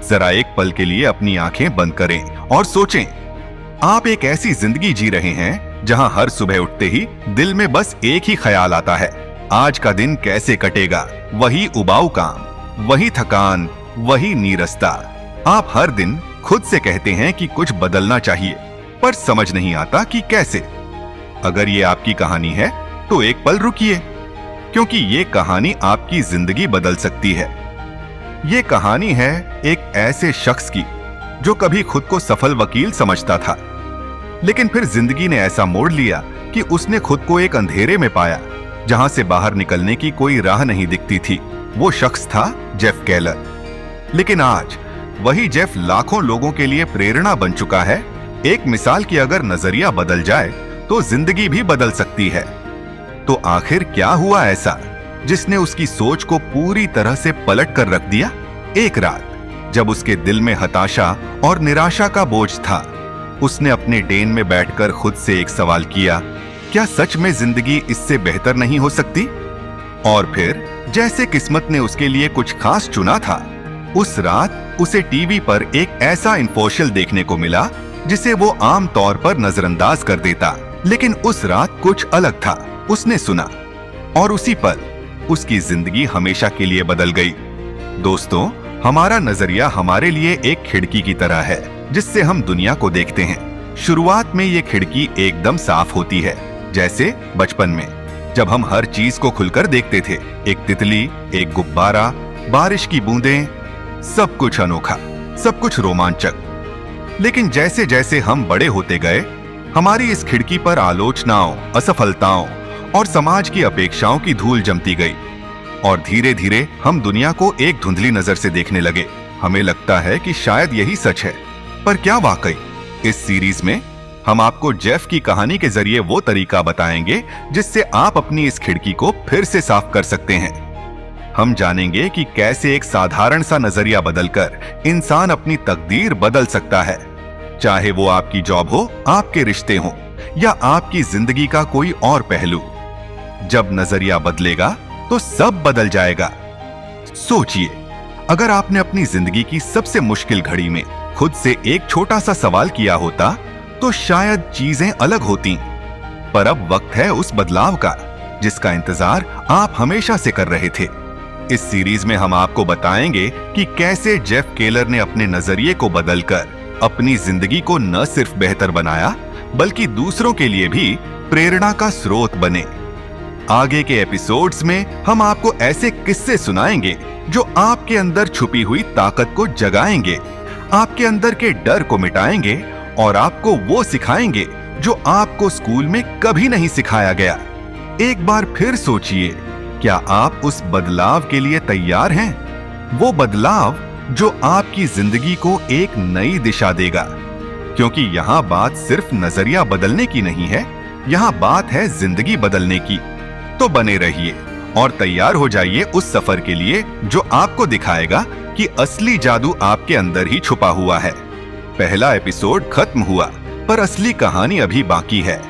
जरा एक पल के लिए अपनी आंखें बंद करें और सोचें, आप एक ऐसी जिंदगी जी रहे हैं जहां हर सुबह उठते ही दिल में बस एक ही ख्याल आता है, आज का दिन कैसे कटेगा। वही उबाऊ काम, वही थकान, वही नीरसता। आप हर दिन खुद से कहते हैं कि कुछ बदलना चाहिए, पर समझ नहीं आता कि कैसे। अगर ये आपकी कहानी है तो एक पल रुकिए, क्योंकि ये कहानी आपकी जिंदगी बदल सकती है। ये कहानी है एक ऐसे शख्स की जो कभी खुद को सफल वकील समझता था, लेकिन फिर जिंदगी ने ऐसा मोड़ लिया कि उसने खुद को एक अंधेरे में पाया जहां से बाहर निकलने की कोई राह नहीं दिखती थी। वो शख्स था जेफ केलर। लेकिन आज वही जेफ लाखों लोगों के लिए प्रेरणा बन चुका है। एक मिसाल की अगर नजरिया बदल जाए तो जिंदगी भी बदल सकती है। तो आखिर क्या हुआ ऐसा जिसने उसकी सोच को पूरी तरह से पलट कर रख दिया? एक रात जब उसके दिल में हताशा और निराशा का बोझ था, उसने अपने डेन में बैठकर खुद से एक सवाल किया, क्या सच में जिंदगी इससे बेहतर नहीं हो सकती? और फिर जैसे किस्मत ने उसके लिए कुछ खास चुना था, उस रात उसे टीवी पर एक ऐसा इंफोशल देखने को मिला जिसे वो आम तौर पर नजरअंदाज कर देता। लेकिन उस रात कुछ अलग था। उसने सुना और उसी पल उसकी जिंदगी हमेशा के लिए बदल गई। दोस्तों, हमारा नजरिया हमारे लिए एक खिड़की की तरह है जिससे हम दुनिया को देखते हैं। शुरुआत में ये खिड़की एकदम साफ होती है, जैसे बचपन में जब हम हर चीज को खुलकर देखते थे। एक तितली, एक गुब्बारा, बारिश की बूंदें, सब कुछ अनोखा, सब कुछ रोमांचक। लेकिन जैसे जैसे हम बड़े होते गए, हमारी इस खिड़की पर आलोचनाओं, असफलताओं और समाज की अपेक्षाओं की धूल जमती गई और धीरे धीरे हम दुनिया को एक धुंधली नजर से देखने लगे। हमें लगता है कि शायद यही सच है, पर क्या वाकई? इस सीरीज में हम आपको जेफ की कहानी के जरिए वो तरीका बताएंगे जिससे आप अपनी इस खिड़की को फिर से साफ कर सकते हैं। हम जानेंगे कि कैसे एक साधारण सा नजरिया बदलकर इंसान अपनी तकदीर बदल सकता है। चाहे वो आपकी जॉब हो, आपके रिश्ते हो या आपकी जिंदगी का कोई और पहलू। जब नजरिया बदलेगा तो सब बदल जाएगा। सोचिए, अगर आपने अपनी जिंदगी की सबसे मुश्किल घड़ी में खुद से एक छोटा सा सवाल किया होता तो शायद चीजें अलग होती। पर अब वक्त है उस बदलाव का जिसका इंतजार आप हमेशा से कर रहे थे। इस सीरीज में हम आपको बताएंगे कि कैसे जेफ केलर ने अपने नजरिए को बदलकर अपनी जिंदगी को न सिर्फ बेहतर बनाया, बल्कि दूसरों के लिए भी प्रेरणा का स्रोत बने। आगे के एपिसोड्स में हम आपको ऐसे किस्से सुनाएंगे जो आपके अंदर छुपी हुई ताकत को जगाएंगे, आपके अंदर के डर को मिटाएंगे और आपको वो सिखाएंगे जो आपको स्कूल में कभी नहीं सिखाया गया। एक बार फिर सोचिए, क्या आप उस बदलाव के लिए तैयार हैं? वो बदलाव जो आपकी जिंदगी को एक नई दिशा देगा। क्योंकि यहाँ बात सिर्फ नजरिया बदलने की नहीं है, यहाँ बात है जिंदगी बदलने की। तो बने रहिए और तैयार हो जाइए उस सफर के लिए जो आपको दिखाएगा कि असली जादू आपके अंदर ही छुपा हुआ है। पहला एपिसोड खत्म हुआ, पर असली कहानी अभी बाकी है।